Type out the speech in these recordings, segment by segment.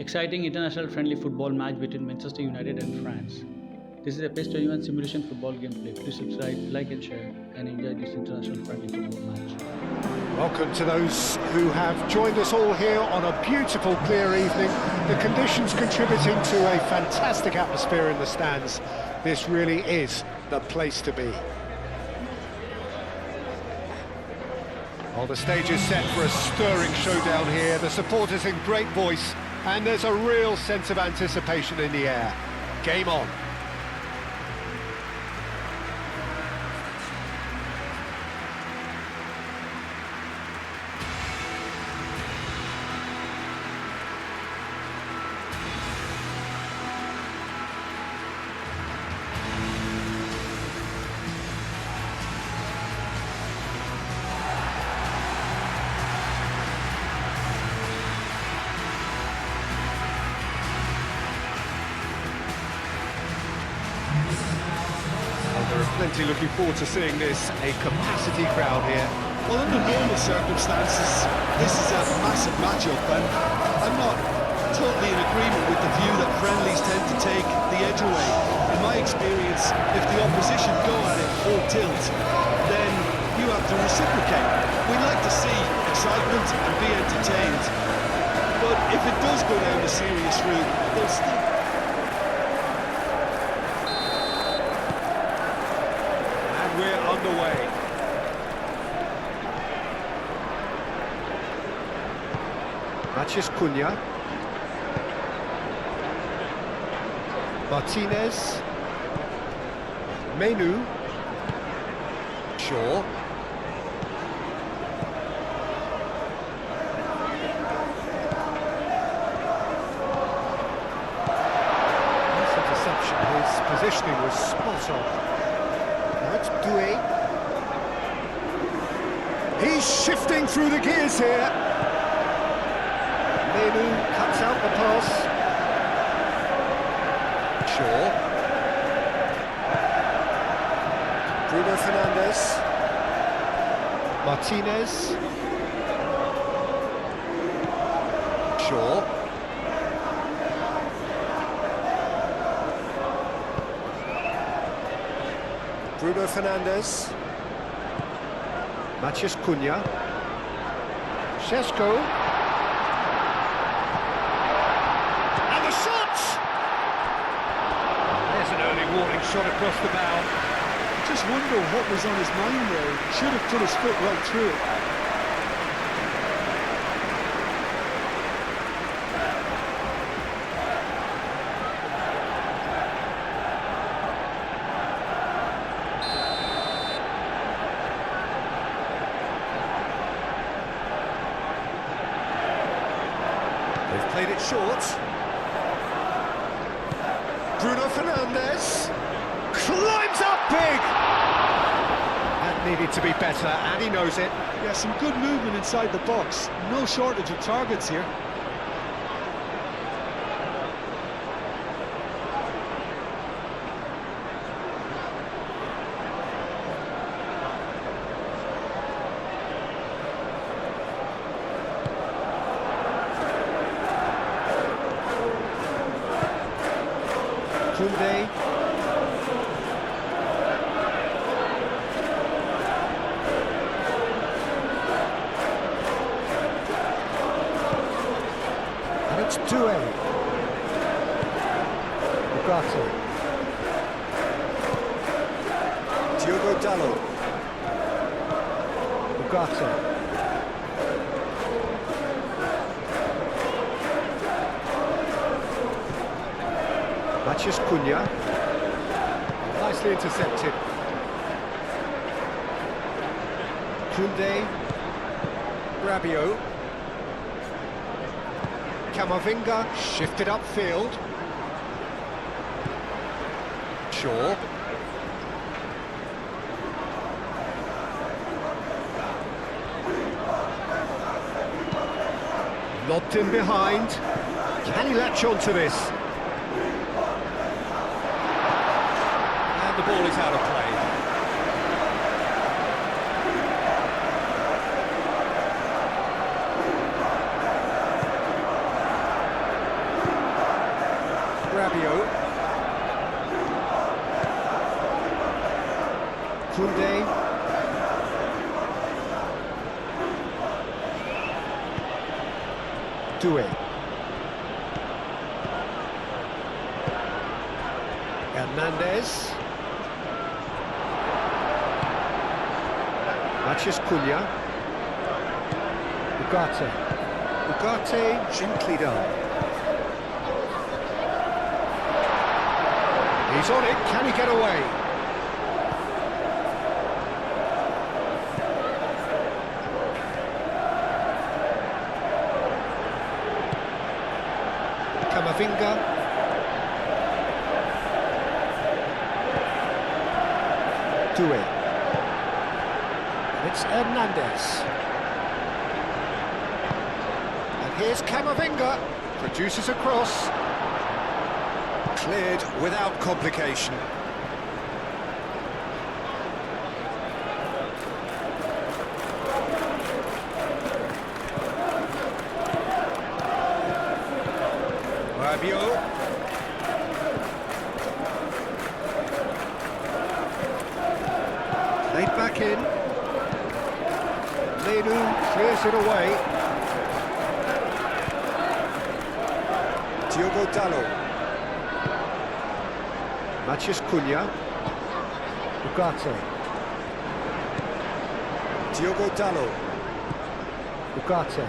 Exciting international friendly football match between Manchester United and France. This is a PES 21 simulation football gameplay. Please subscribe, like and share and enjoy this international friendly football match. Welcome to those who have joined us all here on a beautiful clear evening. The conditions contributing to a fantastic atmosphere in the stands. This really is the place to be. Well, the stage is set for a stirring showdown here. The supporters in great voice, and there's a real sense of anticipation in the air. Game on. There are plenty looking forward to seeing this, a capacity crowd here. Well, under normal circumstances, this is a massive match-up, and I'm not totally in agreement with the view that friendlies tend to take the edge away. In my experience, if the opposition go at it full tilt, then you have to reciprocate. We like to see excitement and be entertained, but if it does go down a serious route, there's still... We're underway. Matches Cunha. Martinez. Menu. Shaw. Nice interception. His positioning was spot on. He's shifting through the gears here. Menu cuts out the pass. Shaw. Bruno Fernandes. Martinez. Shaw. Bruno Fernandes. Mathias Cunha. Šeško. And the shot! There's an early warning shot across the bow. I just wonder what was on his mind there. He should have put his foot right through it. They've played it short. Bruno Fernandes climbs up big! That needed to be better, and he knows it. Yeah, some good movement inside the box. No shortage of targets here. Koundé. And it's 2-A. Ugarte. Diogo Dalot. Ugarte. Mathias Cunha. Nicely intercepted. Koundé. Rabiot. Camavinga shifted upfield. Shaw. Lobbed in behind. Can he latch on to this? And the ball is out of play. Rabiot. Koundé. Doué. Hernandez. Mathias Cunha. Ugarte. Ugarte, gently done. He's on it, can he get away? Camavinga. Doué. And it's Hernandez. And here's Camavinga. Produces a cross. Cleared without complication. Rabiot. Played back in. Menu clears it away. Diogo Dalot. Mathias Cunha. Ugarte. Diogo Dalot. Ugarte.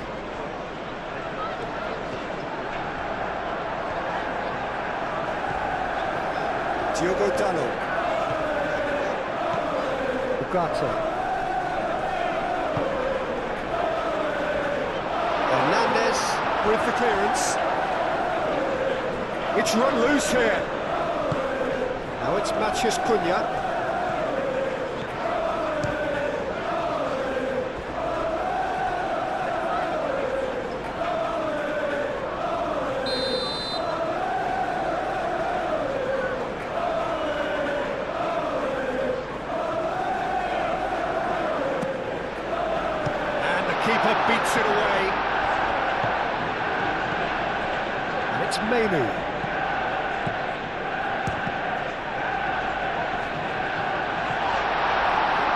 Diogo Dalot. Ugarte. Hernandez with the clearance. It's run loose here. Now it's Mathias Cunha. And the keeper beats it away. And it's Menu.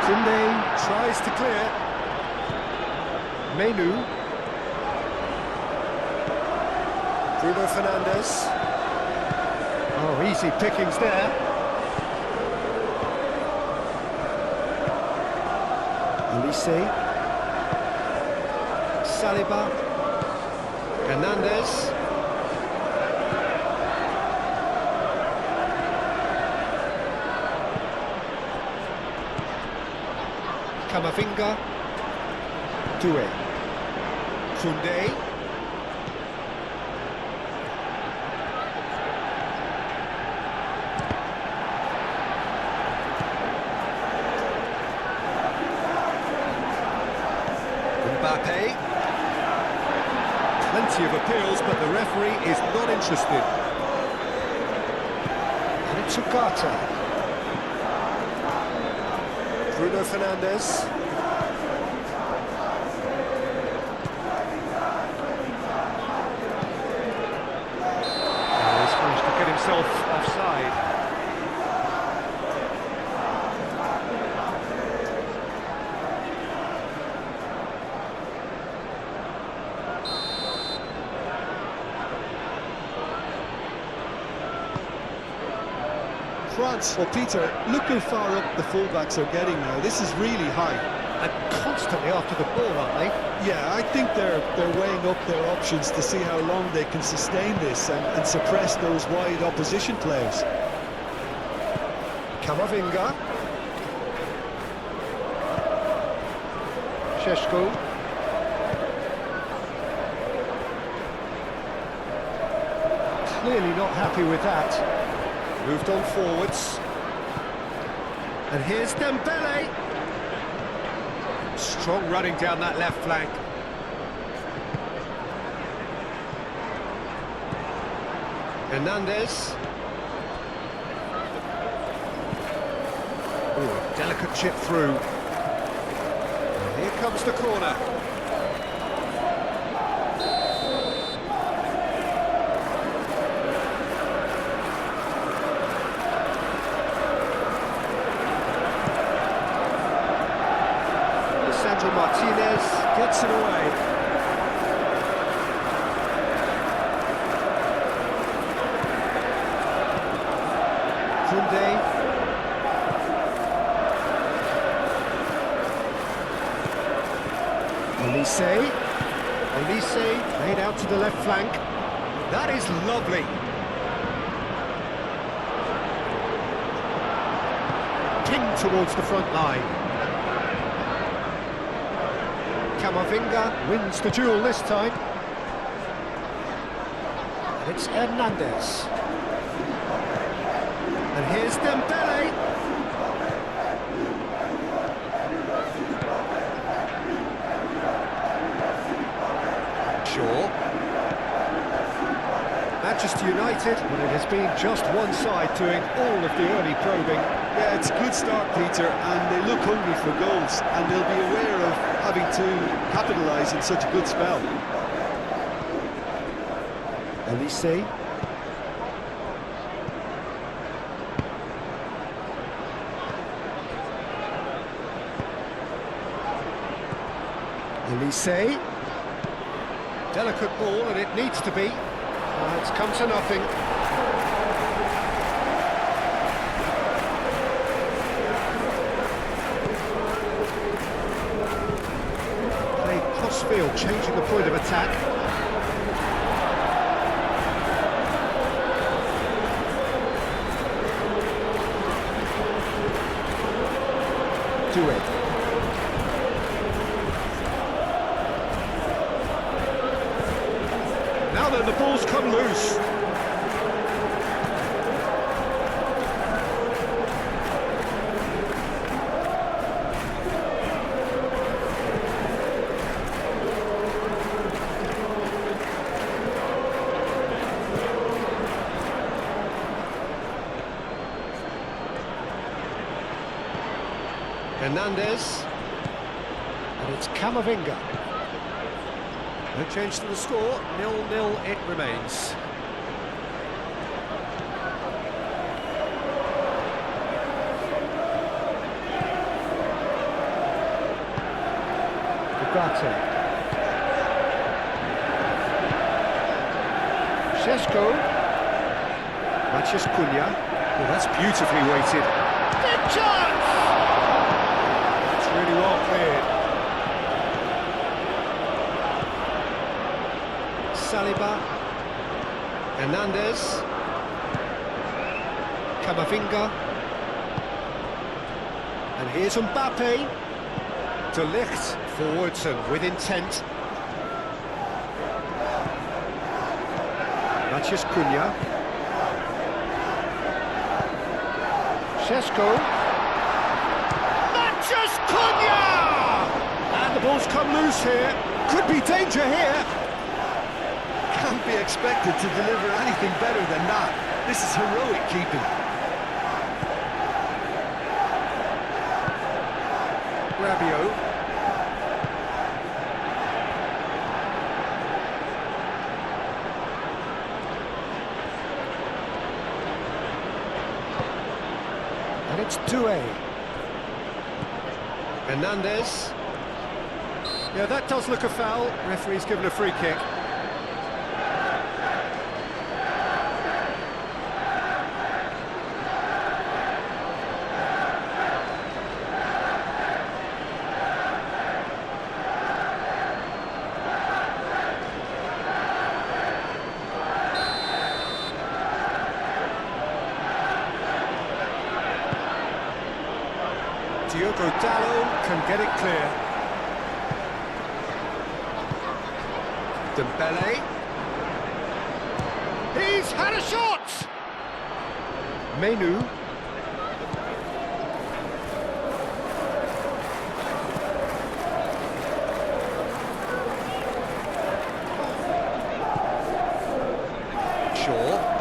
Koundé tries to clear. Menu. Bruno Fernandes. Oh, easy pickings there. Olise. Saliba. Hernandez. Camavinga. Doué. Koundé. Mbappe. Plenty of appeals, but the referee is not interested. And it's Ugarte. Bruno Fernandes. He's managed to get himself offside. France, well Peter, look how far up the fullbacks are getting now. This is really high. And constantly after the ball, aren't they? Yeah, I think they're weighing up their options to see how long they can sustain this and suppress those wide opposition players. Camavinga. Šeško. Clearly not happy with that. Moved on forwards. And here's Dembele. Strong running down that left flank. Hernandez. Ooh, delicate chip through. And here comes the corner. Gets it away. Koundé. Olise played out to the left flank. That is lovely. Pinged towards the front line. Camavinga wins the duel this time. And it's Hernandez. And here's Dembele. Shaw. Manchester United, but it has been just one side doing all of the early probing. Yeah, it's a good start, Peter, and they look hungry for goals, and they'll be aware of having to capitalise in such a good spell. Olise. Olise. Delicate ball, and it needs to be. It's come to nothing. Played cross-field, changing the point of attack. Do it. Now then, the ball's come loose. Hernandez. And it's Camavinga. No change to the score, 0-0 it remains. Ugarte. Šeško. Matías Cunha. Oh, that's beautifully weighted. Big chance! It's really well cleared. Saliba, Hernandez, Camavinga, and here's Mbappe, De Ligt forwards and with intent. Matías Cunha, Šeško, Matías Cunha, and the ball's come loose here. Could be danger here. Can't be expected to deliver anything better than that. This is heroic keeping. Rabiot. And it's 2-A. Hernandez. Yeah, that does look a foul. Referee's given a free kick. Diogo Dalot can get it clear. Dembele. He's had a shot! Menu. Shaw.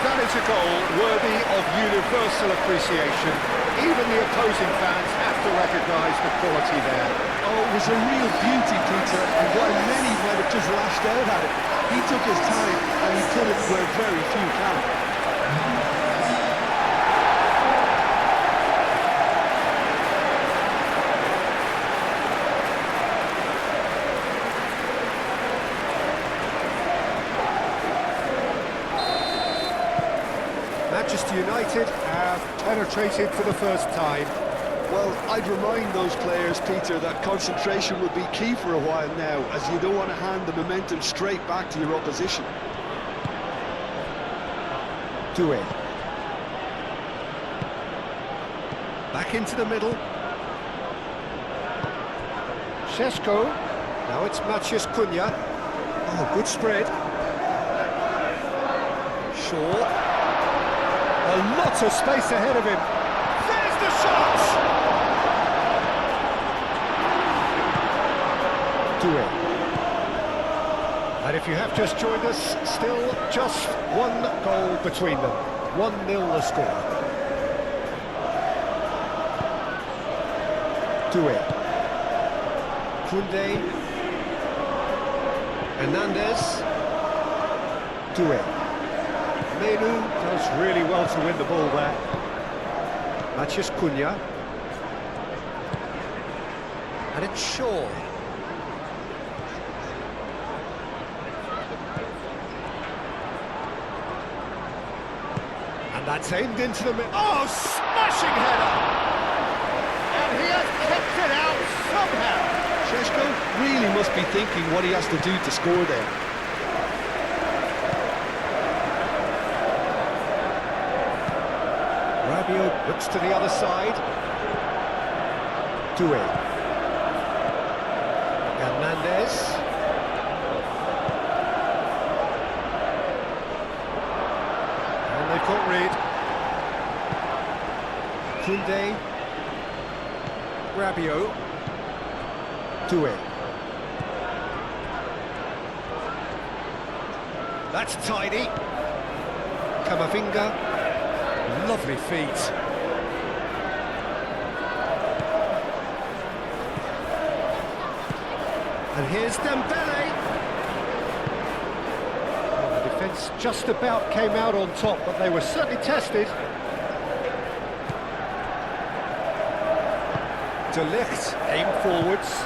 That is a goal worthy of universal appreciation. even the opposing fans have to recognise the quality there. Oh, it was a real beauty, Peter, and while many might have just lashed out at it, he took his time and he put it where very few can. Manchester United have penetrated for the first time. Well, I'd remind those players, Peter, that concentration will be key for a while now, as you don't want to hand the momentum straight back to your opposition. Doué. Back into the middle. Šeško. Now it's Maciej Cunha. Oh, good spread. Shaw. A lot of space ahead of him. There's the shot! Doué. And if you have just joined us, still just one goal between them. 1-0 the score. Doué. Koundé. Hernandez. Doué. Menu does really well to win the ball there. Maciej Cunha. And it's Shaw. And that's aimed into the middle. Oh, smashing header! And he has kept it out somehow. Šeško really must be thinking what he has to do to score there. Rabiot looks to the other side. Doué. Hernandez. And they've got rid. Koundé. Rabiot. Doué. That's tidy. Camavinga. Lovely feet. And here's Dembele. Well, the defence just about came out on top, but they were certainly tested. De Ligt, aim forwards.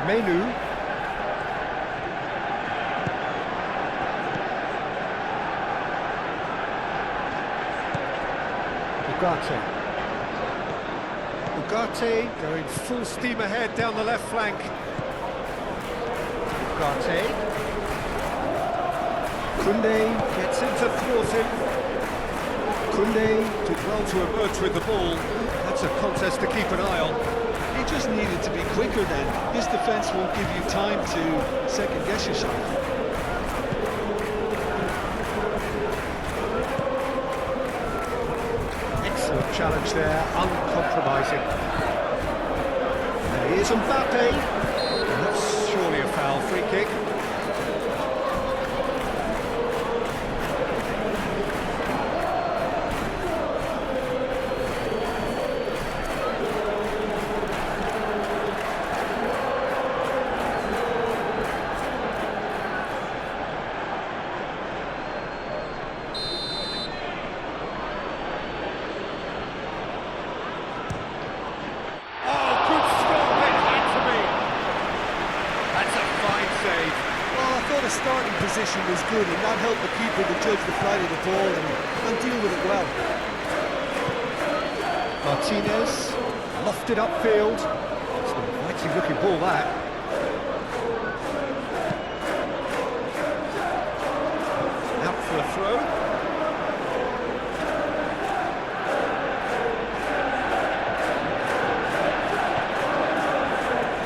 Menu. Ugarte going full steam ahead down the left flank. Ugarte. Koundé gets into thwart him. Koundé did well to emerge with the ball. That's a contest to keep an eye on. He just needed to be quicker then. His defence won't give you time to second-guess yourself. Challenge there, uncompromising. And here's Mbappe. And that's surely a foul, free kick. The starting position was good, and that helped the keeper to judge the flight of the ball and deal with it well. Martinez lofted upfield. It's an inviting looking ball, that. Out for a throw.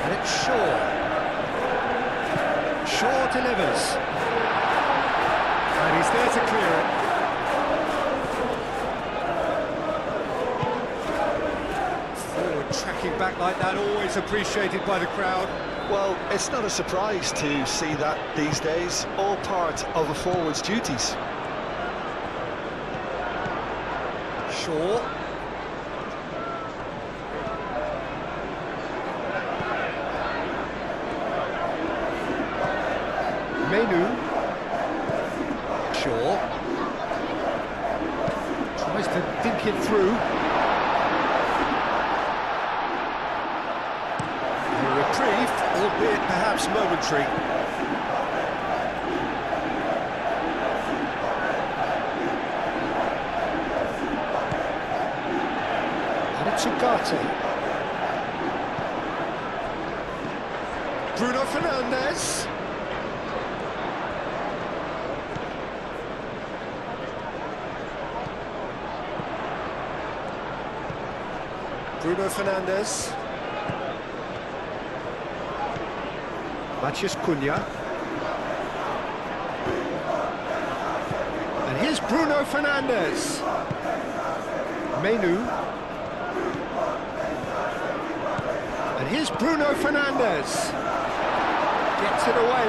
And it's Shaw. Shaw delivers. And he's there to clear it. Forward tracking back like that, always appreciated by the crowd. Well, it's not a surprise to see that these days, all part of a forward's duties. Shaw. Menu. Shaw. Tries to dink it through. A reprieve, albeit perhaps momentary. And it's Ugarte. Bruno Fernandes. Bruno Fernandes. Matheus Cunha. And here's Bruno Fernandes. Menu. And here's Bruno Fernandes. Gets it away.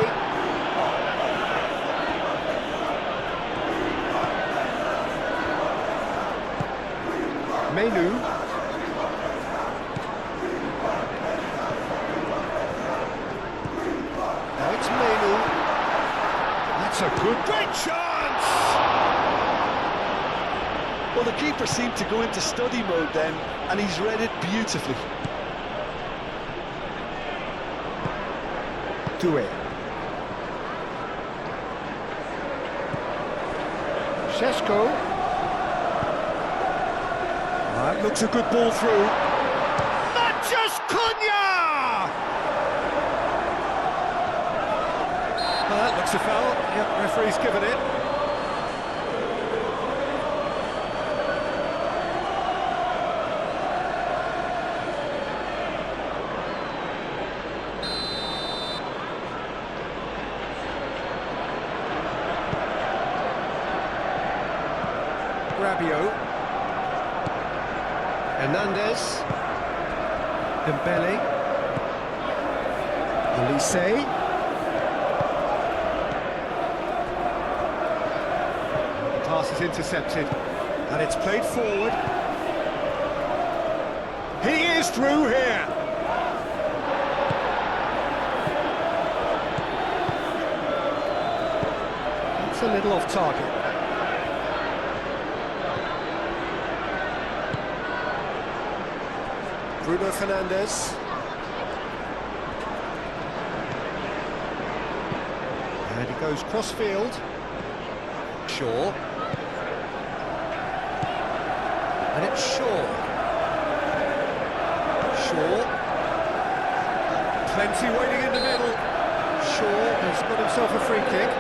Menu. Now it's Menu. That's a great chance! Well, the keeper seemed to go into study mode then, and he's read it beautifully. Doué. Šeško. That looks a good ball through. Matheus Cunha! Well, that looks a foul. Yep, referee's given it. Rabiot, Hernandez, Dembele, Elise. The pass is intercepted, and it's played forward. He is through here. It's a little off target. Bruno Fernandes. And he goes cross-field. Shaw. And it's Shaw. Shaw. Plenty waiting in the middle. Shaw has got himself a free kick.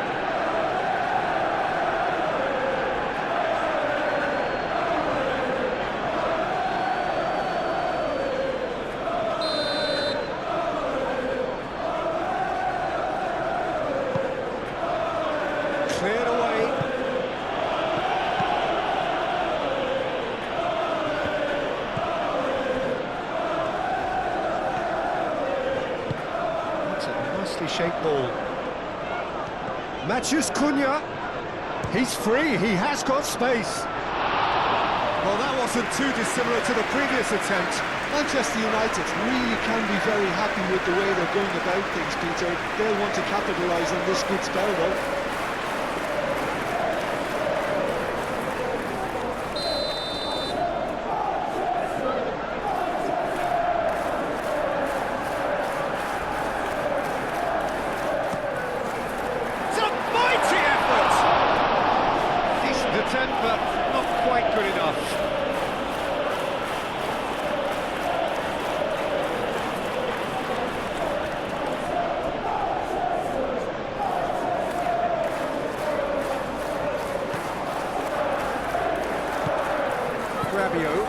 Cleared away. That's a nicely shaped ball. Matheus Cunha. He's free, he has got space. Well, that wasn't too dissimilar to the previous attempt. Manchester United really can be very happy with the way they're going about things, Peter. They'll want to capitalise on this good spell, though. But not quite good enough. Rabiot.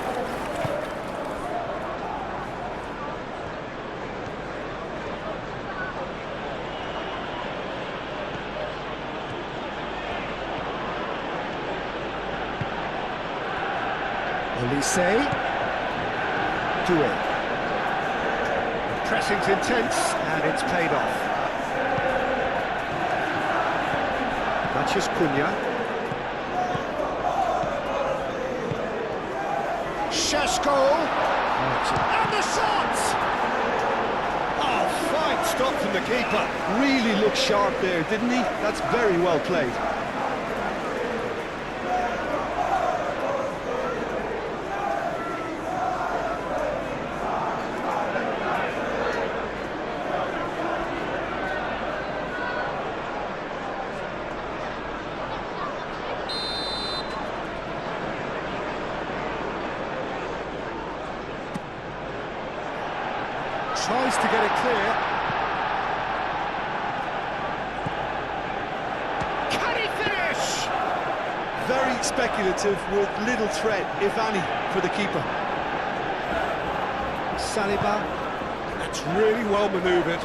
Elise. Doué. The pressing's intense and it's paid off. Matheus Cunha. Šeško. And the shot! Oh, fine stop from the keeper. Really looked sharp there, didn't he? That's very well played. Tries to get it clear. Can he finish? Very speculative with little threat, if any, for the keeper. Saliba. That's really well manoeuvred.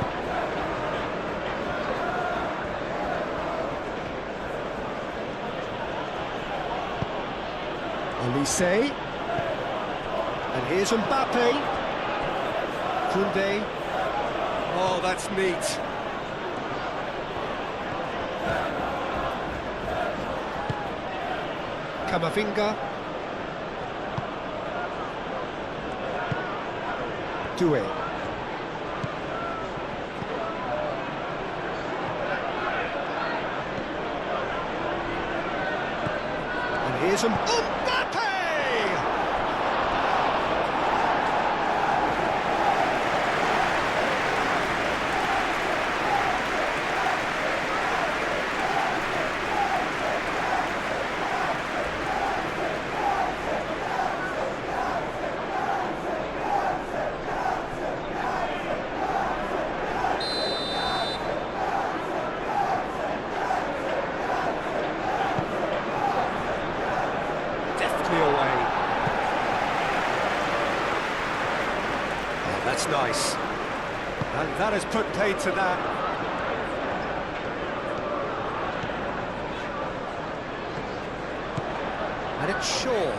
Olise. And here's Mbappe. Kunde. Oh, that's neat. Camavinga. Doué. And here's Mbappe! Away. Oh, that's nice. And that has put paid to that. And it's Shaw.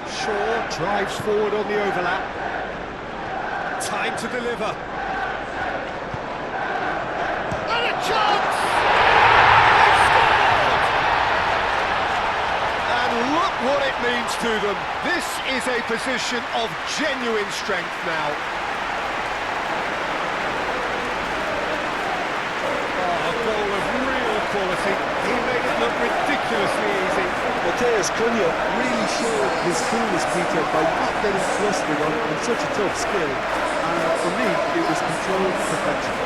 Shaw drives forward on the overlap. Time to deliver. And a chance! Look what it means to them. This is a position of genuine strength now. Oh, a goal of real quality. He made it look ridiculously easy. Mateus Cunha really showed his coolness, Peter, by not getting flustered on such a tough skill. And for me, it was controlled perfection.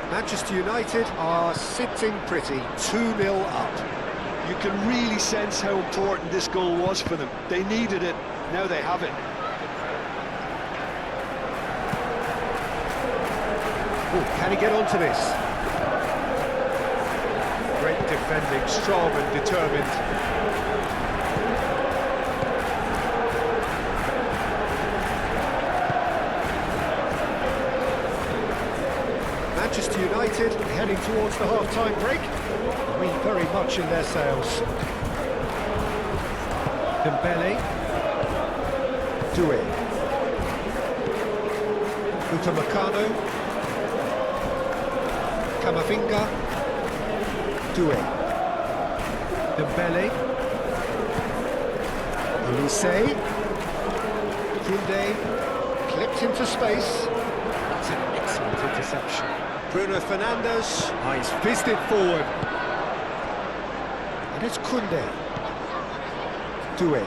Manchester United are sitting pretty, 2-0 up. You can really sense how important this goal was for them. They needed it, now they have it. Ooh, can he get onto this? Great defending, strong and determined. Manchester United heading towards the half-time break. We very much in their sails. Dembele. Doué. Upamecano. Camavinga. Doué. Dembele. Olise. Kunde. Clipped into space. That's an excellent interception. Bruno Fernandes, he's fizzed it forward. And it's Kunde. Doué.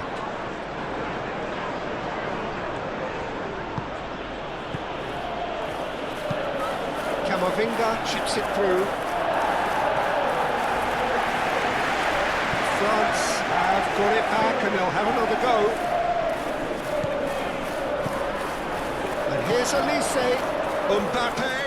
Camavinga chips it through. France have got it back and they'll have another go. And here's Olise. Mbappe.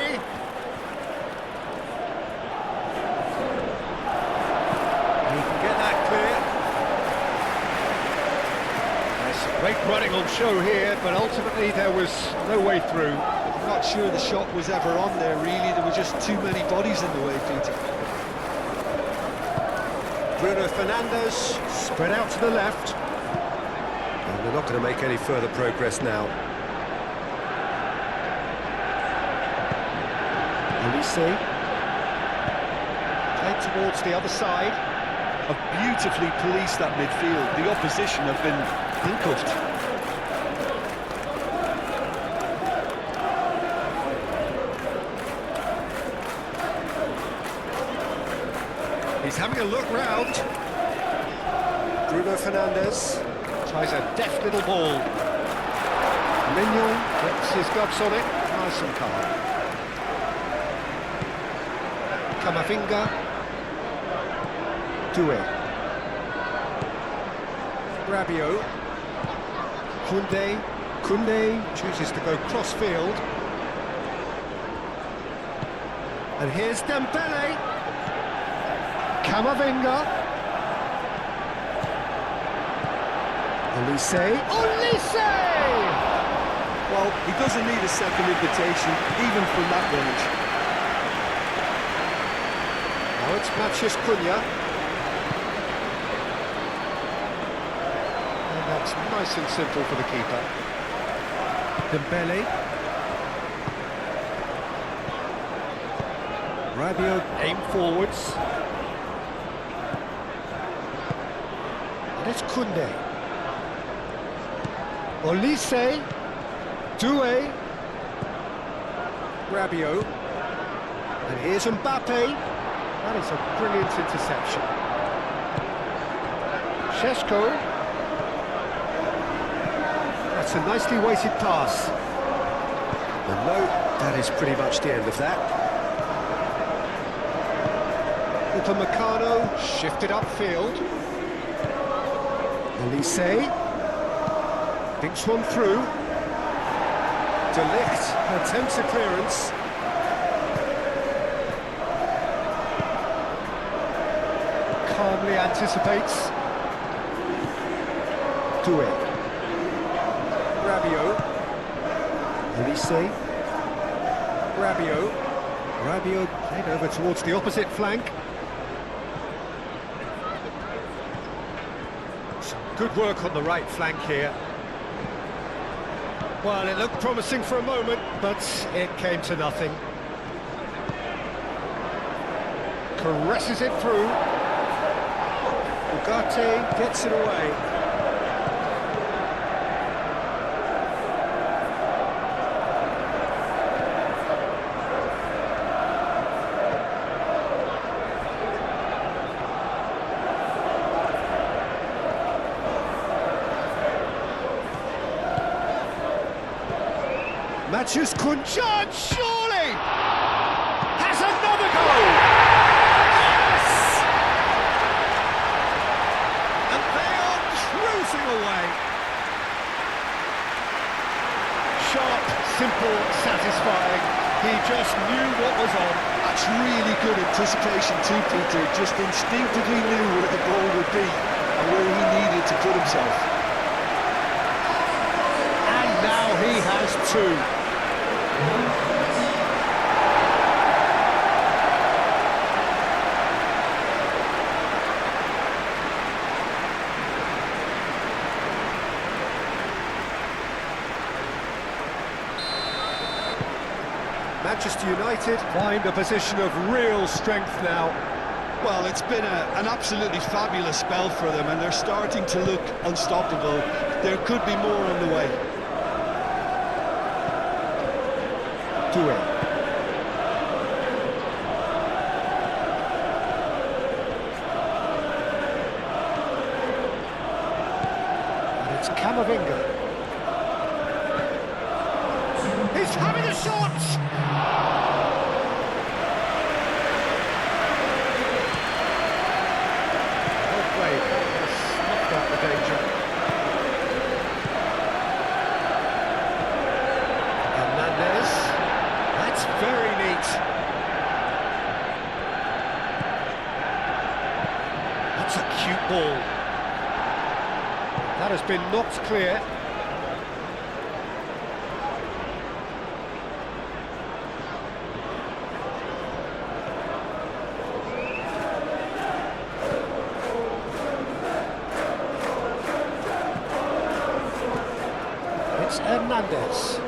Great running on show here, but ultimately there was no way through. I'm not sure the shot was ever on there, really. There were just too many bodies in the way, Peter. Bruno Fernandes, spread out to the left. And they're not going to make any further progress now. Olise. Played towards the other side. Have beautifully policed that midfield. The opposition have been handcuffed. He's having a look round. Bruno Fernandes tries a deft little ball. Mignon gets his gloves on it, nice and calm. Camavinga. Doué. Rabiot. Koundé chooses to go cross-field. And here's Dembele. Camavinga. Olise. Well, he doesn't need a second invitation, even from that range. Now it's Matheus Cunha. And that's nice and simple for the keeper. Dembele. Rabiot aim forwards. And it's Koundé. Olise. Doué. Rabiot. And here's Mbappe. That is a brilliant interception. Šeško. That's a nicely weighted pass. And no, that is pretty much the end of that. Upamecano shifted upfield. Olise thinks one through. De Ligt attempts a clearance. Calmly anticipates. Doué. Rabiot. Olise. Rabiot played over towards the opposite flank. Some good work on the right flank here. Well, it looked promising for a moment, but it came to nothing. Caresses it through. Ugarte gets it away. Matheus Cunha, surely has another goal. Yes! And they are cruising away. Sharp, simple, satisfying. He just knew what was on. That's really good anticipation too, Peter. Just instinctively knew what the goal would be and where he needed to put himself. And now he has two. Manchester United find a position of real strength now. Well, it's been an absolutely fabulous spell for them, and they're starting to look unstoppable. There could be more on the way. Doué. And it's Camavinga. He's having a shot! Well played, has snuffed out the danger. Hernandez. That's very neat. That's a cute ball. That has been knocked clear. Hernandez.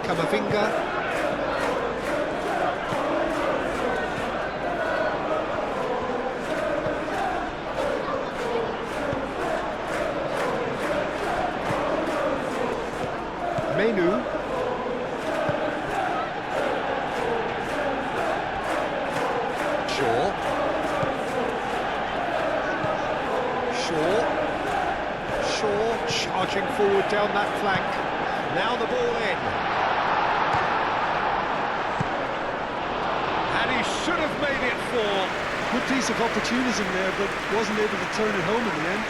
Camavinga. Menu. Shaw. Charging forward down that flank. Now the ball in. And he should have made it 4. Good piece of opportunism there, but wasn't able to turn it home in the end.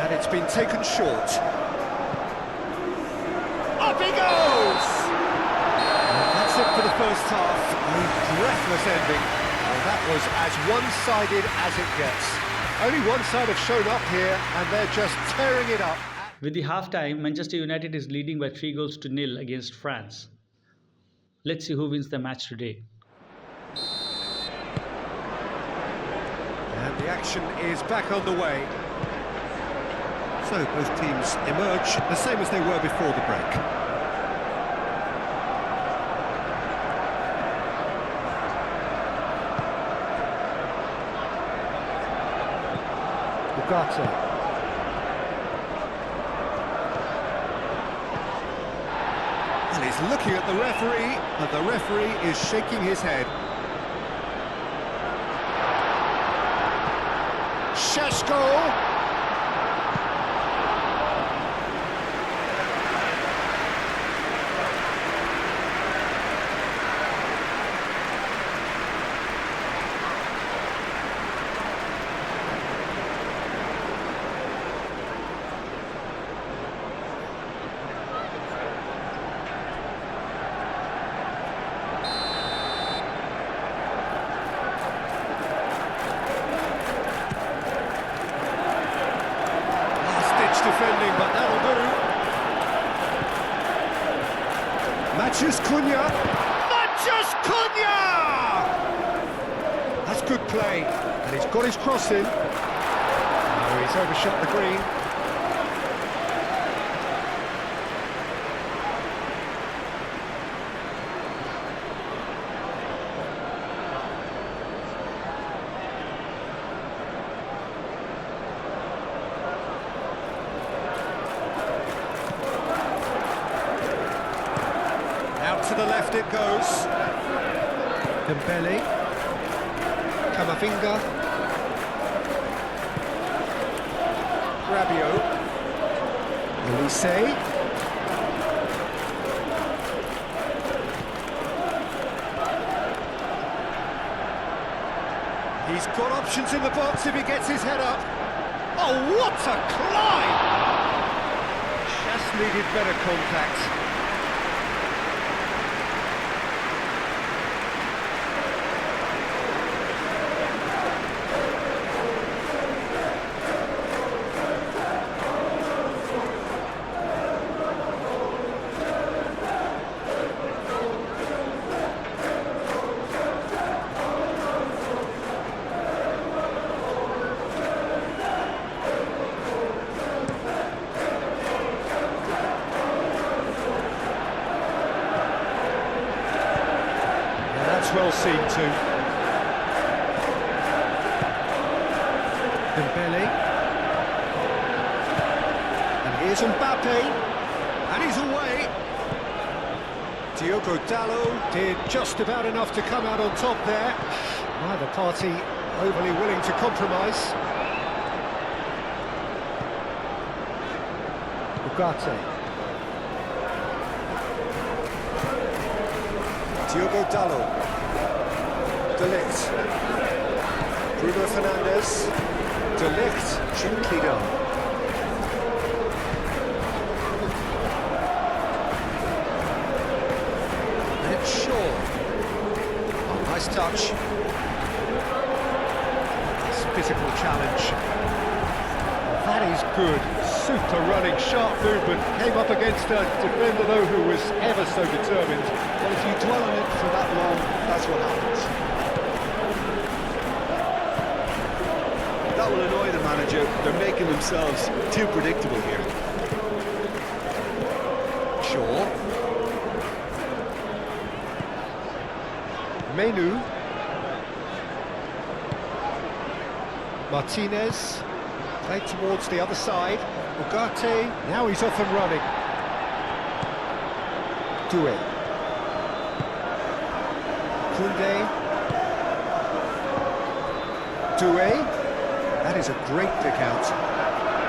And it's been taken short. Up he goes! And that's it for the first half. A breathless ending. Well, that was as one-sided as it gets. Only one side have shown up here, and they're just tearing it up. With the halftime, Manchester United is leading by 3-0 against France. Let's see who wins the match today. And the action is back on the way. So both teams emerge the same as they were before the break. Ugarte. And he's looking at the referee, and the referee is shaking his head. Šeško. Defending, but that'll do. Matheus Cunha. Matheus Cunha! That's good play, and he's got his cross in. Oh, he's overshot the green. To the left it goes. Dembele. Camavinga. Rabiot. Elise. He's got options in the box if he gets his head up. Oh, what a climb! Just needed better contact. Well seen too. Dembele. And here's Mbappe. And he's away. Diogo Dalot did just about enough to come out on top there. Neither party overly willing to compromise. Ugarte. Diogo Dalot. De Ligt. Bruno Fernandes. De Ligt, gently done. And it's Shaw. Oh, nice touch. It's a physical challenge. Well, That is good. Super running, sharp movement. Came up against a defender, though, who was ever so determined. Well, if you dwell on it for that long, that's what happens. That will annoy the manager. They're making themselves too predictable here. Shaw. Menu. Martinez. Played towards the other side. Ugarte. Now he's off and running. Doué. Koundé. Doué. That is a great pick out.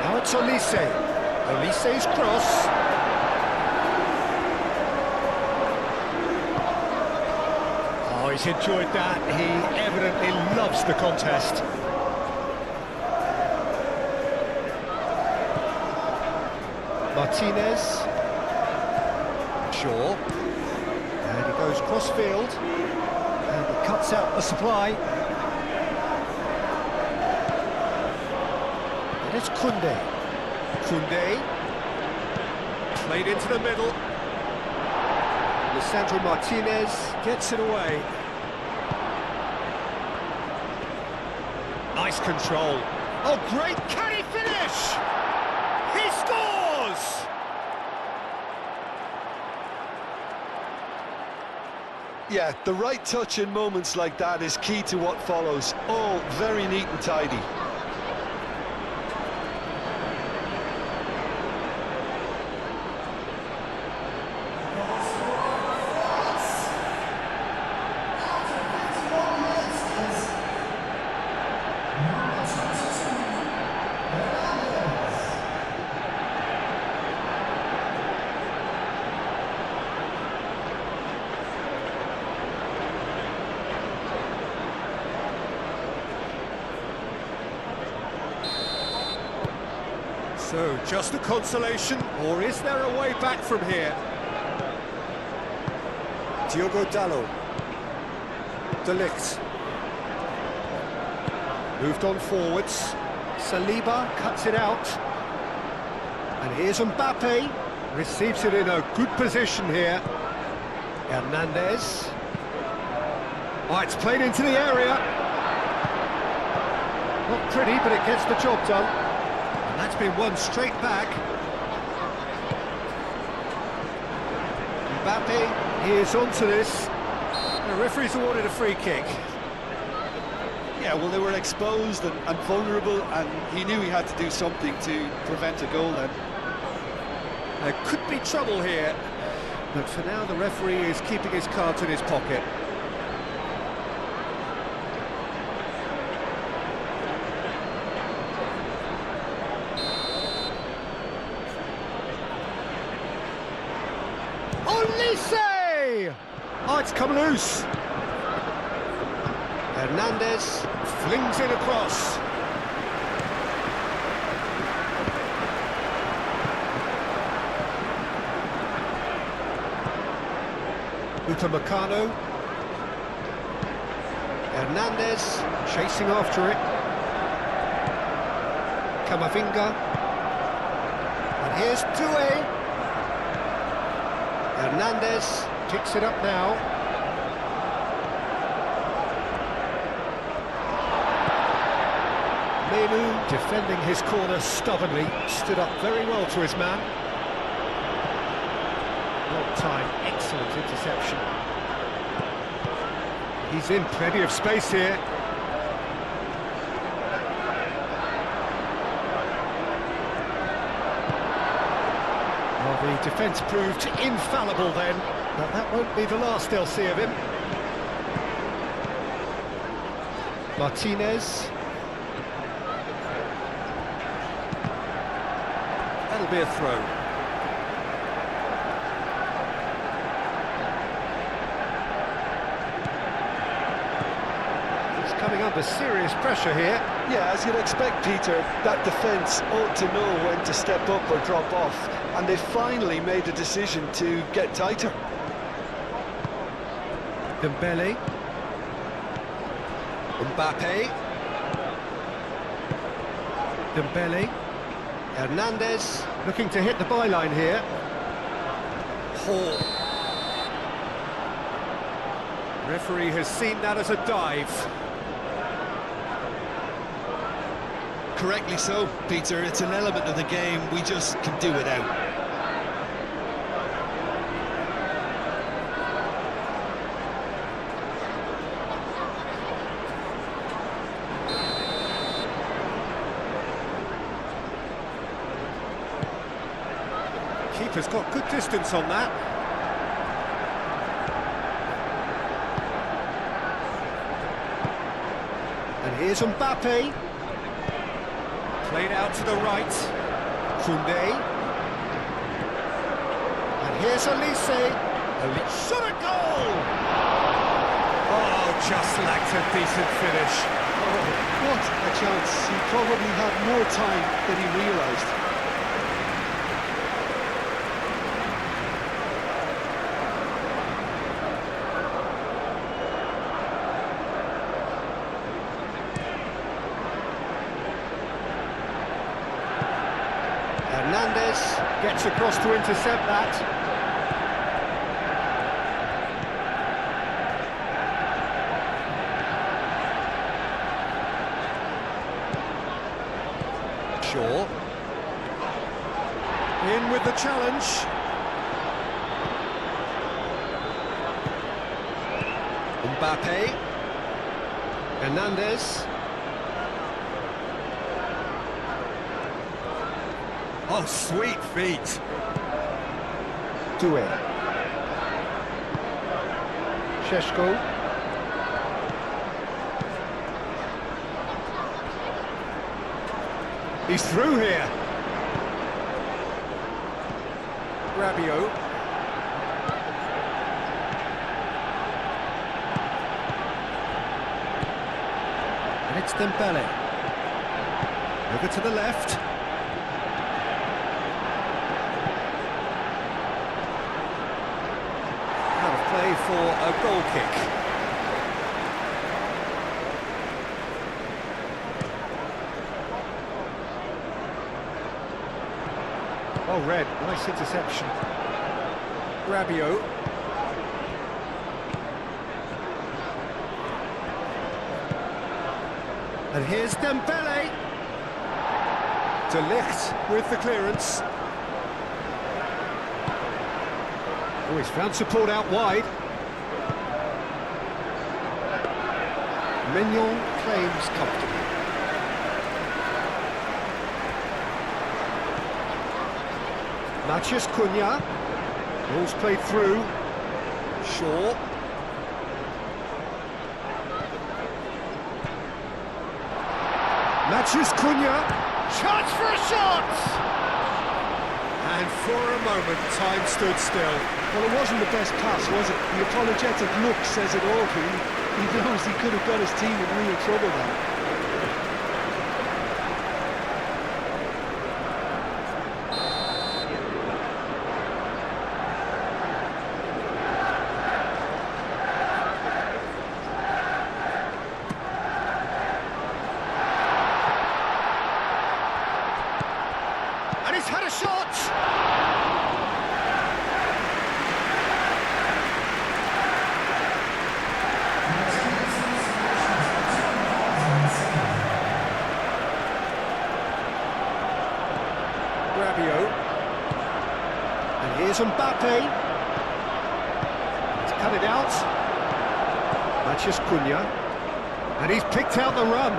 Now it's Olise. Olise's cross. Oh, he's enjoyed that. He evidently loves the contest. Martinez. Shaw. And he goes cross-field. And he cuts out the supply. And it's Koundé. Koundé. Played into the middle. Lisandro Martinez gets it away. Nice control. Oh, great! Can he finish? He scores! Yeah, the right touch in moments like that is key to what follows. All very neat and tidy. So, just a consolation, or is there a way back from here? Diogo Dalot. De Ligt. Moved on forwards. Saliba cuts it out. And here's Mbappe. Receives it in a good position here. Hernandez. Oh, it's played into the area. Not pretty, but it gets the job done. And that's been won straight back. Mbappe, he is onto this. The referee's awarded a free kick. Yeah, well, they were exposed and vulnerable, and he knew he had to do something to prevent a goal then. There could be trouble here, but for now the referee is keeping his cards in his pocket. Olise! Oh, it's come loose. Hernandez flings it across. Upamecano. Hernandez chasing after it. Camavinga. And here's Doué. Hernandez picks it up now. Menu defending his corner stubbornly, stood up very well to his man. Well timed, excellent interception. He's in plenty of space here. Well, the defence proved infallible then, but that won't be the last they'll see of him. Martinez. That'll be a throw. He's coming under serious pressure here. Yeah, as you'd expect, Peter, that defence ought to know when to step up or drop off, and they finally made a decision to get tighter. Dembele. Mbappe. Dembele. Hernandez looking to hit the byline here. Hall. Referee has seen that as a dive. Correctly so, Peter. It's an element of the game we just can do without. Keeper's got good distance on that. And here's Mbappe. Played out to the right. Koundé. And here's Elise. Elise shot a goal! Oh, just lacked a decent finish. Oh, what a chance. He probably had more time than he realised. Hernandez gets across to intercept that. Shaw. In with the challenge. Mbappe. Hernandez. Oh, sweet feet. Doué. Šeško. He's through here. Rabiot. And it's Dembele. Over to the left. Play for a goal kick. Oh, red, nice interception. Rabiot. And here's Dembele. De Ligt with the clearance. Oh, he's found support out wide. Mignon claims comfortably. Matheus Cunha. Ball's played through. Shaw. Matheus Cunha. Chance for a shot! And for a moment, time stood still. Well, it wasn't the best pass, was it? The apologetic look says it all, really. He knows he could have got his team in real trouble there. And he's had a shot! Rabiot. And here's Mbappe. He's cut it out. Matheus Cunha. And he's picked out the run.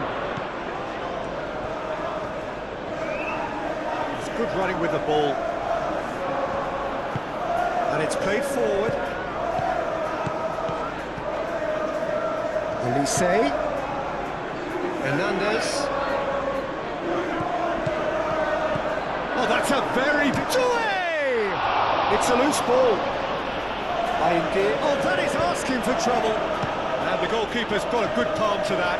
It's good running with the ball. And it's played forward. Elise. Hernandez. Oh, that's a very... Doué! It's a loose ball. Oh, that is asking for trouble. And the goalkeeper's got a good palm to that.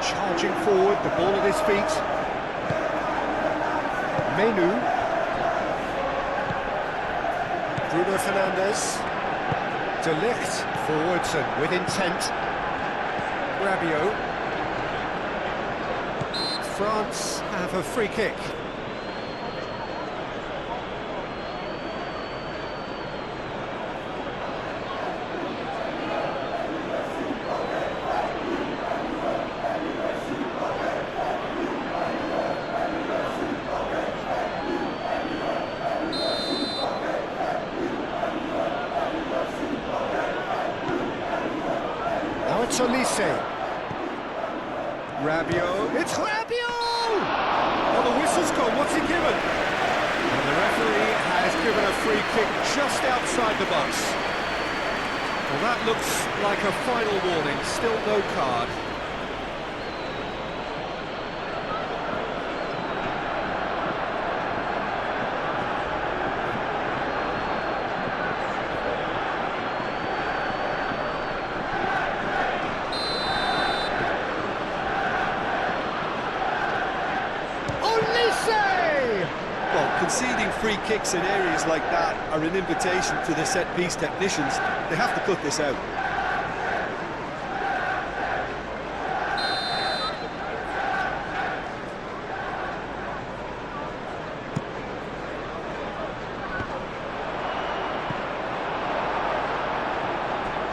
Charging forward, the ball at his feet. Menu. Bruno Fernandes. De Ligt forwards and with intent. Rabiot. France have a free kick. Now it's Olise. Rabiot, it's Rabiot! Oh, the whistle's gone, what's he given? And the referee has given a free kick just outside the box. Well, that looks like a final warning, still no card. Well, conceding free kicks in areas like that are an invitation to the set-piece technicians. They have to cut this out.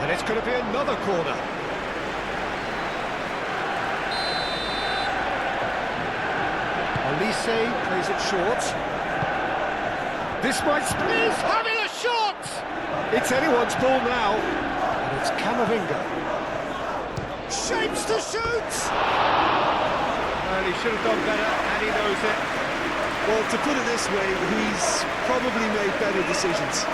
And it's going to be another corner. Olise plays it short. This might he's having a shot! It's anyone's ball now. And it's Camavinga. Shapes to shoot! Well, he should have done better, and he knows it. Well, to put it this way, he's probably made better decisions.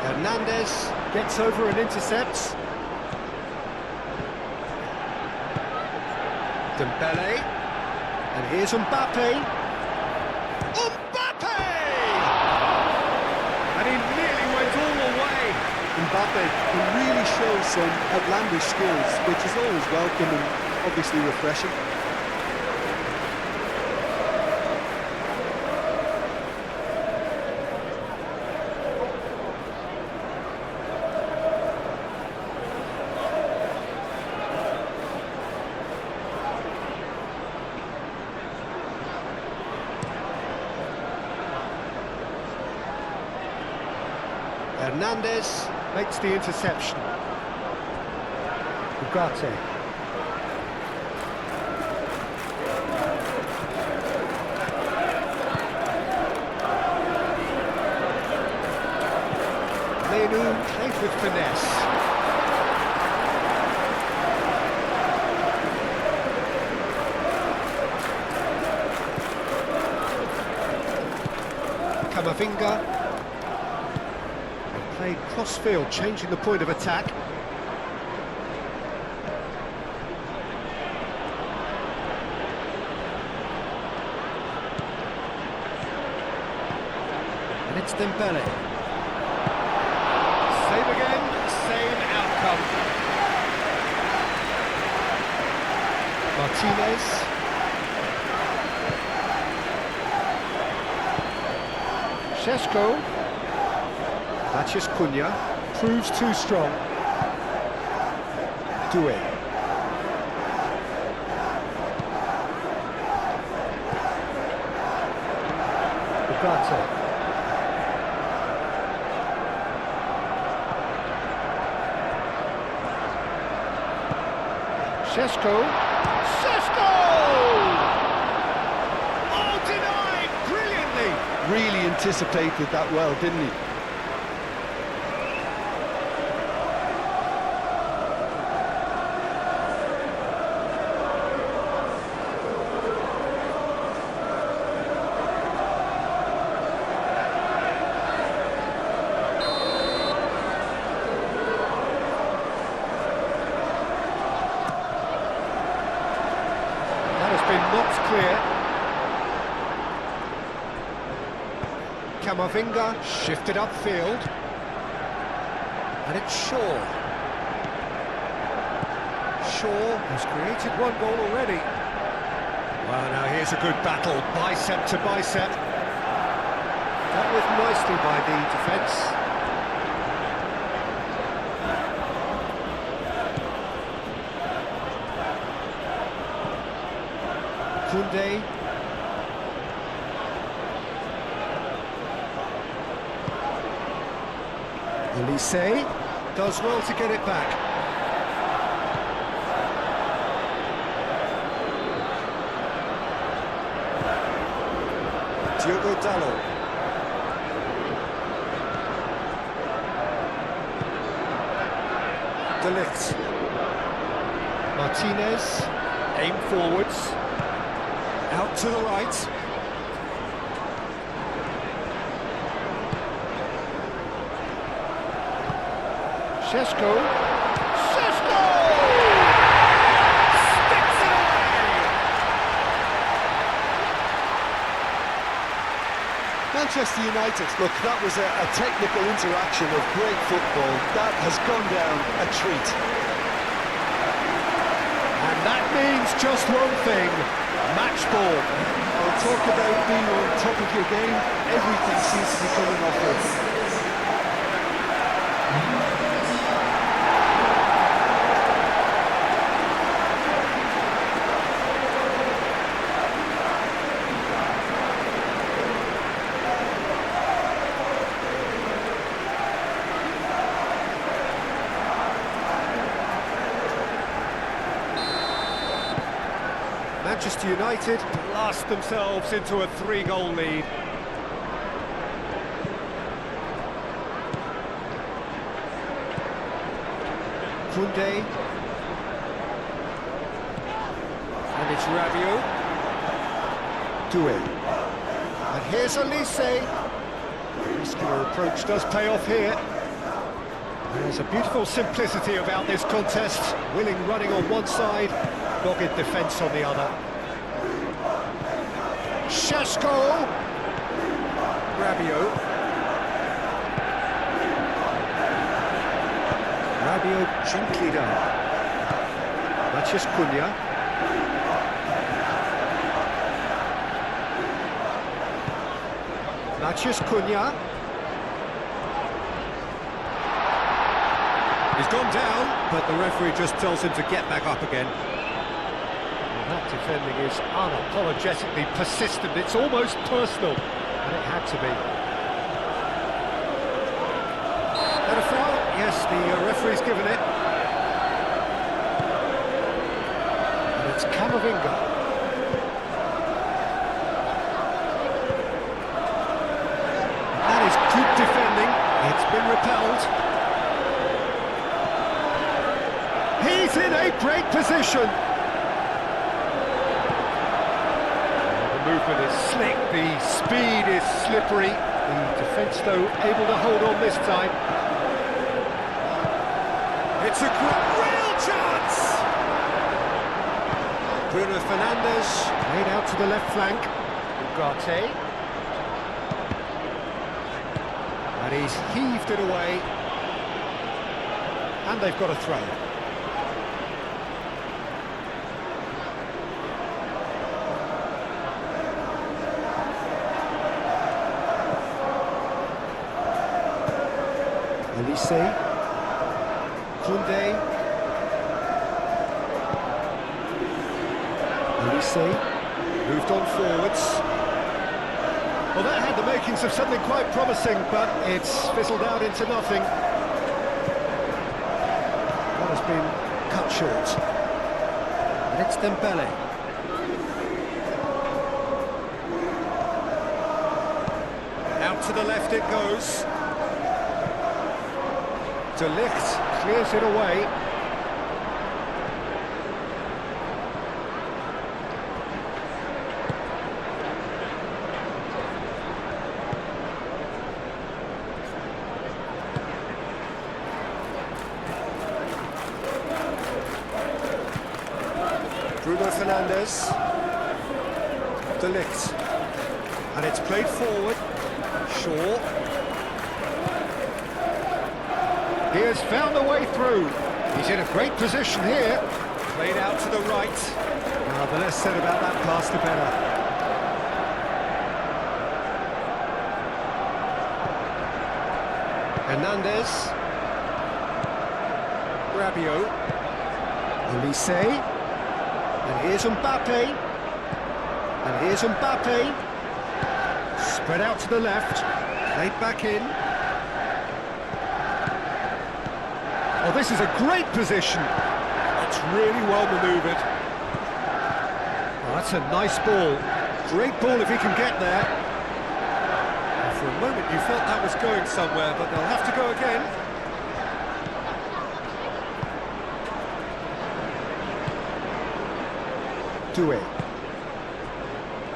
Hernandez gets over and intercepts. Dembele. And here's Mbappe. Mbappe! And he nearly went all the way. Mbappe can really show some outlandish skills, which is always welcome and obviously refreshing. Hernandez makes the interception. Ugarte. Menu plays with finesse. Camavinga. Played cross-field, changing the point of attack. And it's Dembele. Same again, same outcome. Martinez. Šeško. Mathias Cunha proves too strong. Doué. Ugarte. Šeško. Šeško! Oh, denied brilliantly. Really anticipated that well, didn't he? Knocked clear. Camavinga shifted upfield. And it's Shaw. Shaw, who's created one goal already. Well, now here's a good battle, bicep to bicep. Dealt with nicely by the defence. Koundé. Elise does well to get it back. Diogo Dalot. De Ligt. Martinez, aim forwards. Out to the right. Šeško. Šeško! Sticks it away! Manchester United, look, that was a technical interaction of great football. That has gone down a treat. And that means just one thing, match ball. Well, talk about being on top of your game, everything seems to be coming off it. Manchester United blast themselves into a 3-goal lead. Koundé. And it's Rabiot. Doué. And here's Elise. Muscular approach does pay off here. There's a beautiful simplicity about this contest. Willing running on one side, dogged defence on the other. Šeško! Rabiot. Rabiot gently down. Matheus Cunha. Matheus Cunha. He's gone down, but the referee just tells him to get back up again. That defending is unapologetically persistent. It's almost personal, and it had to be. And a foul? Yes, the referee's given it. And it's Camavinga. That is good defending. It's been repelled. He's in a great position. Movement is slick, the speed is slippery. The defence, though, able to hold on this time. It's a real chance! Bruno Fernandes, played out to the left flank. Ugarte. And he's heaved it away. And they've got a throw. Elise, Koundé, Elise, moved on forwards. Well, that had the makings of something quite promising, but it's fizzled out into nothing. That has been cut short. And it's Dembele. Out to the left it goes. De Ligt clears it away. Bruno Fernandes. De Ligt. And it's played forward. Shaw. He has found a way through. He's in a great position here. Played out to the right. Now, the less said about that pass, the better. Hernandez. Rabiot. Olise. And here's Mbappe. And here's Mbappe. Spread out to the left. Played back in. Oh, this is a great position. It's really well manoeuvred. Oh, that's a nice ball. Great ball if he can get there. And for a moment you thought that was going somewhere, but they'll have to go again. Doué.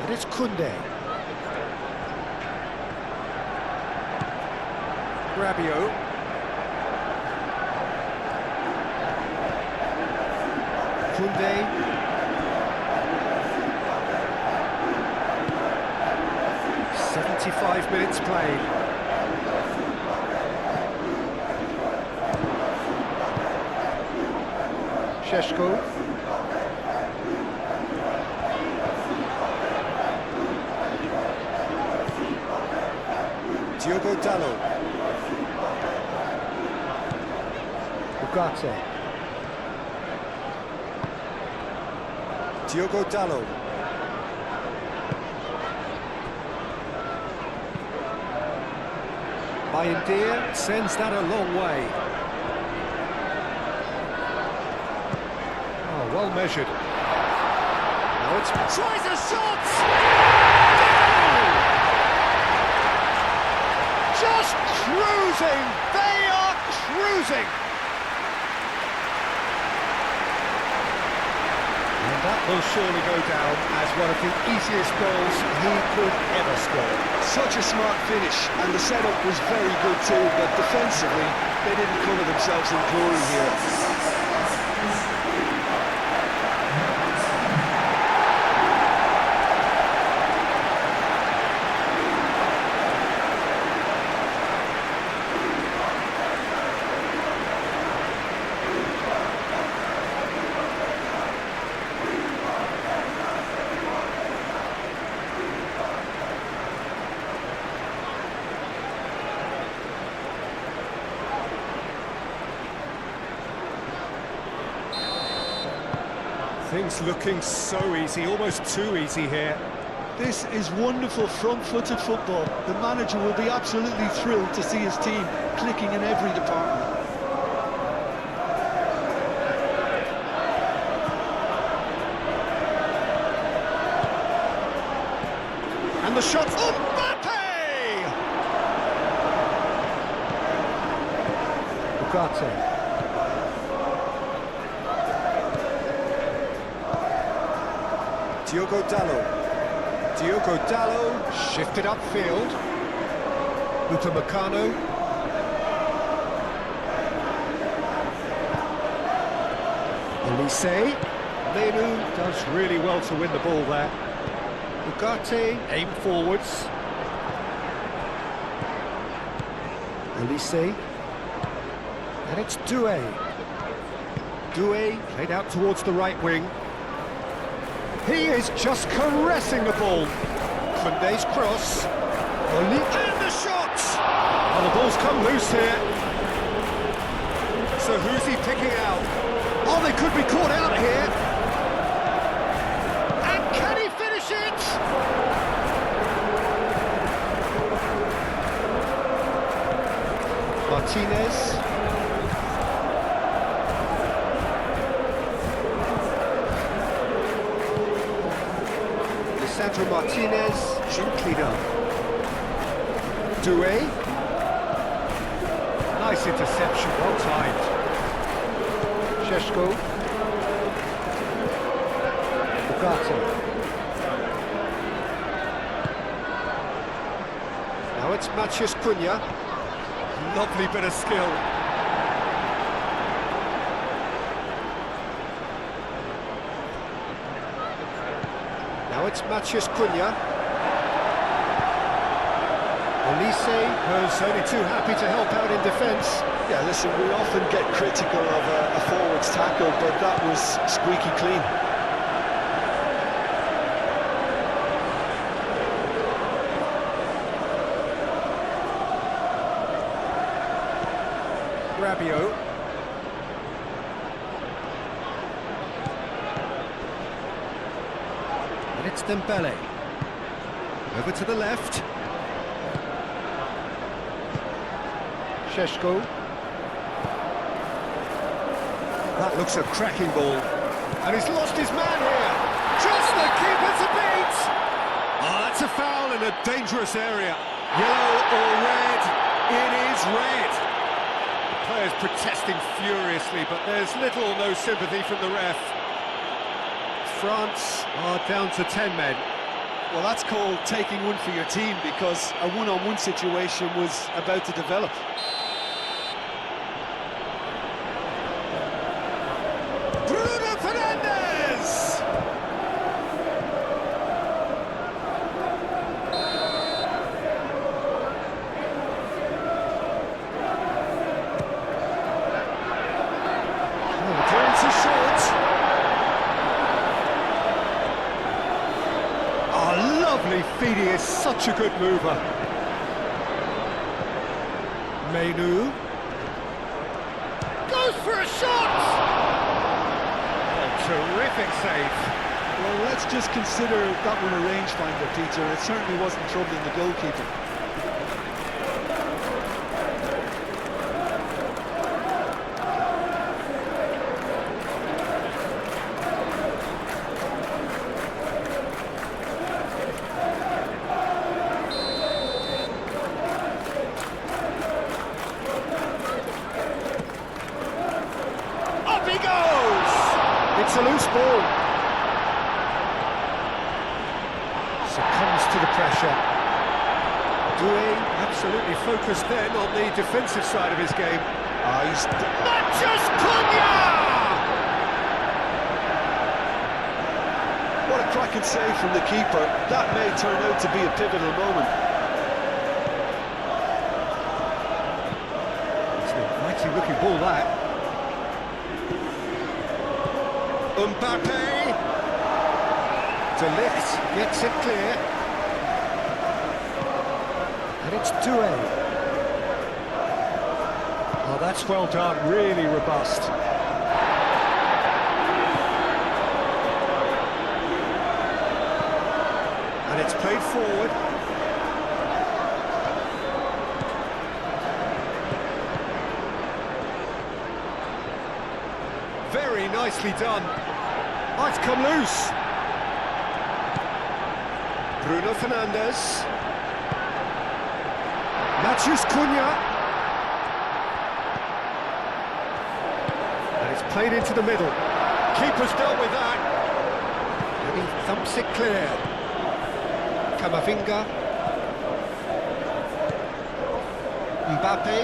And it's Koundé. Rabiot. Koundé. 75 minutes played. Šeško. Diogo Dalot. Ugarte. Diogo Dalot. Bayindir sends that a long way. Oh, well measured. Now it's tries a shot! Just cruising! They are cruising! And that will surely go down as one of the easiest goals he could ever score. Such a smart finish, and the setup was very good too, but defensively, they didn't cover themselves in glory here. Things looking so easy, almost too easy here. This is wonderful front-footed football. The manager will be absolutely thrilled to see his team clicking in every department. And the shot, Mbappe! Ugarte. Diogo Dalot. Diogo Dalot shifted upfield. Upamecano. Olise. Menu does really well to win the ball there. Ugarte aim forwards. Olise. And it's Doué. Doué played out towards the right wing. He is just caressing the ball. Koundé's cross. And the shot! Oh, the ball's come loose here. So who's he picking out? Oh, they could be caught out here. And can he finish it? Martinez. Sandro Martinez, gently done. Doué. Nice interception, well timed. Šeško. Ugarte. Now it's Matheus Cunha. Lovely bit of skill. Now it's Matheus Cunha. Olise was only too happy to help out in defence. Yeah, listen, we often get critical of a forward's tackle, but that was squeaky clean. Rabiot. And it's Dembele. Over to the left. Šeško. That looks a cracking ball. And he's lost his man here. Just the keeper to beat. Oh, that's a foul in a dangerous area. Yellow or red? It is red. The players protesting furiously, but there's little or no sympathy from the ref. France are down to 10 men. Well, that's called taking one for your team, because a one-on-one situation was about to develop. Bruno Fernandes! Oh, the clearance is short. Oh, lovely feed, he is such a good mover. Menu. Goes for a shot! Terrific save. Well, let's just consider that one a rangefinder, Peter. It certainly wasn't troubling the goalkeeper. Up he goes! It's a loose ball. Succumbs to the pressure. Doué absolutely focused then on the defensive side of his game. He's... Matches Cunha! What a cracking save from the keeper. That may turn out to be a pivotal moment. It's an inviting looking ball, that. Mbappe! De Ligt gets it clear. And it's Doué. Oh, that's well done, really robust. And it's played forward. Very nicely done. Oh, it's come loose. Bruno Fernandes. Matthews Cunha. And it's played into the middle. Keeper's dealt with that. And he thumps it clear. Camavinga. Mbappe.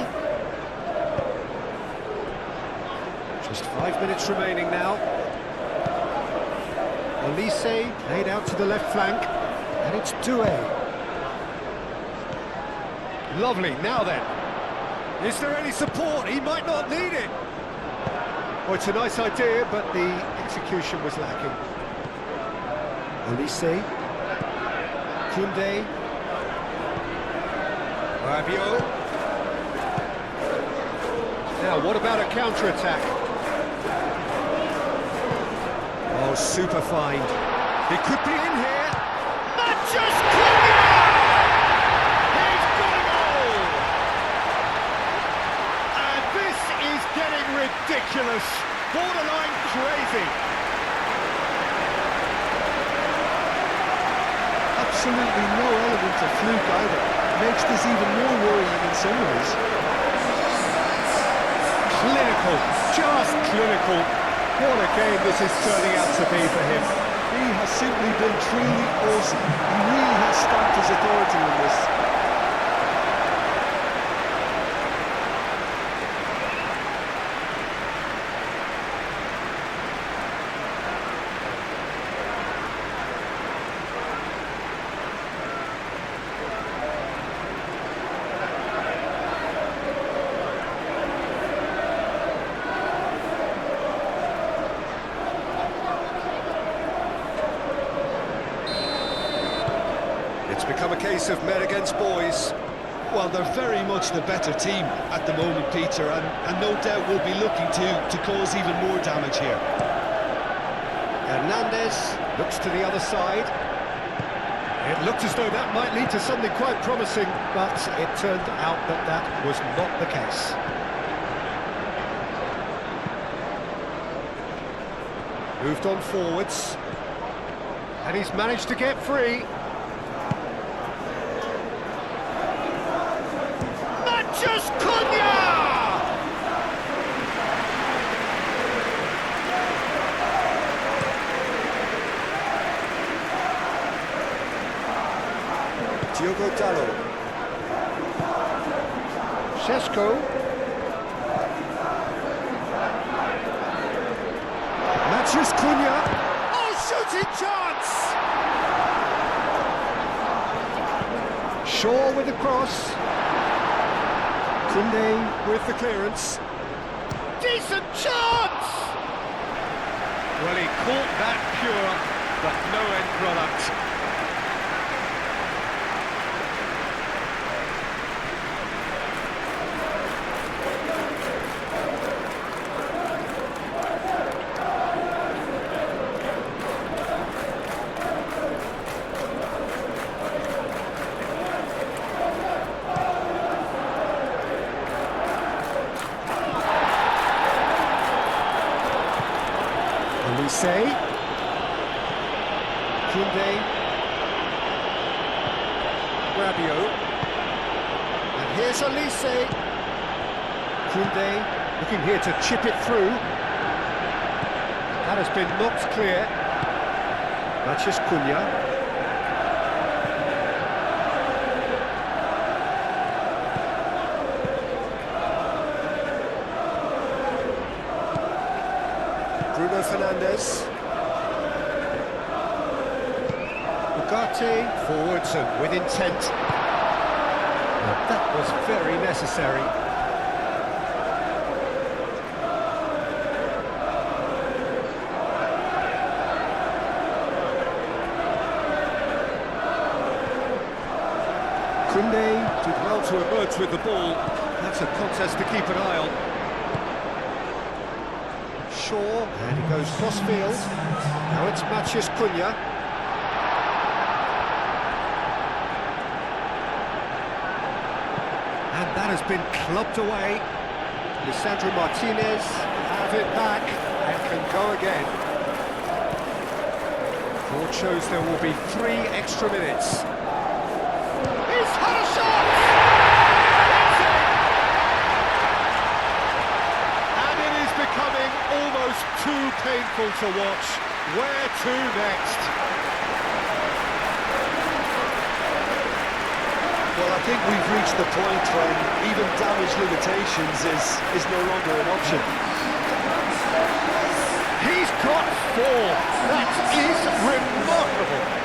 Just 5 minutes remaining now. Olise laid out to the left flank, and it's Doué. Lovely, now then. Is there any support? He might not need it. Well, it's a nice idea, but the execution was lacking. Olise. Koundé. Rabiot. Now, what about a counter-attack? Oh, super find. He could be in here. Matches Cunha! He's got a goal! And this is getting ridiculous. Borderline crazy. Absolutely no element of fluke either. Makes this even more worrying in some ways. Clinical, just clinical. What a game this is turning out to be for him. He has simply been truly awesome. He really has stamped his authority on this. become a case of men against boys. Well, they're very much the better team at the moment, Peter, and no doubt will be looking to cause even more damage here. Hernandez looks to the other side. It looked as though that might lead to something quite promising, but it turned out that that was not the case. Moved on forwards. And he's managed to get free. Just Cunha! Diogo Dallo. Sesko. Mathias Cunha. Oh, shooting chance! Shaw with the cross. Kunde with the clearance. Decent chance! Well, he caught that pure, but no end product. Say Kunde, Rabiot, and here's Elise. Kunde looking here to chip it through. That has been knocked clear. Mathias Cunha. Bruno Fernandes. Ugarte forwards and with intent. Well, that was very necessary. Kunde did well to emerge with the ball. That's a contest to keep an eye on. Shaw, and he goes cross-field. Now it's Mathias Cunha. And that has been clubbed away. Lisandro Martinez have it back and can go again. Court shows there will be 3 extra minutes. He's had a shot! Becoming almost too painful to watch. Where to next? Well, I think we've reached the point when even damage limitations is no longer an option. He's got 4. That is remarkable.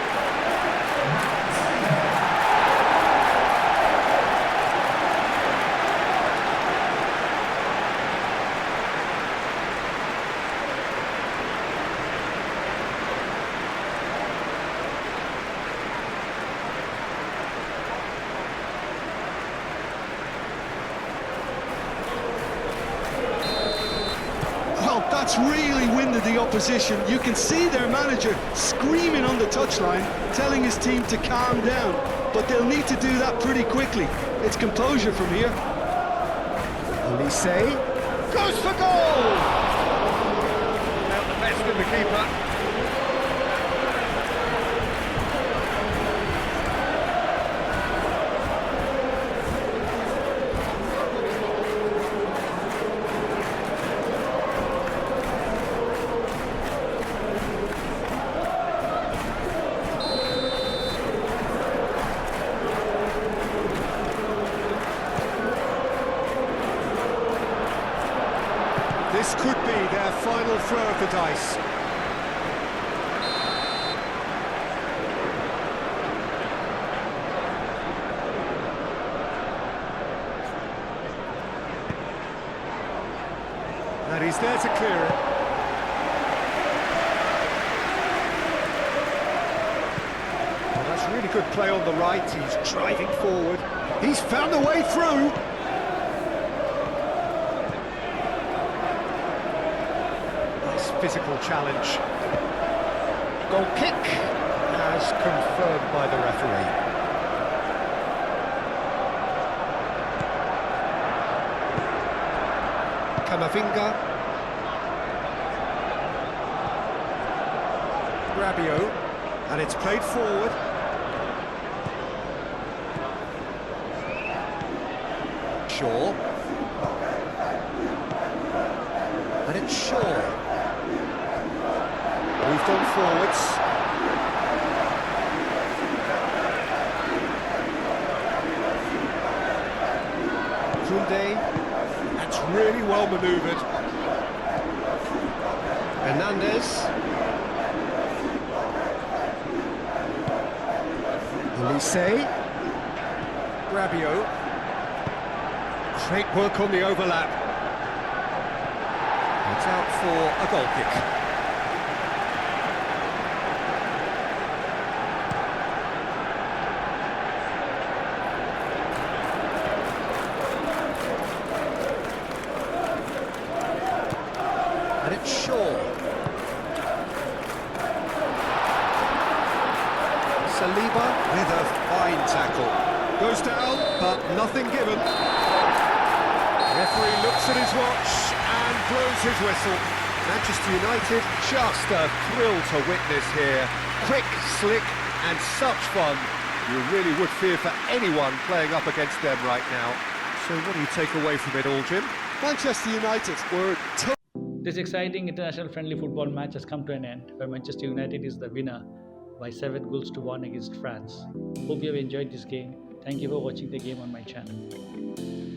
That's really winded the opposition. You can see their manager screaming on the touchline, telling his team to calm down. But they'll need to do that pretty quickly. It's composure from here. Elise goes for goal! Out the best of the keeper. This could be their final throw of the dice. And he's there to clear it. Well, that It's really good play on the right, he's driving forward. He's found a way through. Nice physical challenge. Goal kick, as confirmed by the referee. Camavinga. Rabiot, and it's played forward. Shaw. And it's Shaw. Moved on forwards. Koundé. That's really well manoeuvred. Hernandez. Elise. Rabiot. Great work on the overlap. It's out for a goal kick. And it's Shaw. Saliba with a fine tackle. Goes down, but nothing given. Referee looks at his watch and blows his whistle. Manchester United, just a thrill to witness here. Quick, slick, and such fun. You really would fear for anyone playing up against them right now. So what do you take away from it all, Jim? Manchester United were tough. This exciting international friendly football match has come to an end, where Manchester United is the winner by 7-1 against France. Hope you have enjoyed this game. Thank you for watching the game on my channel.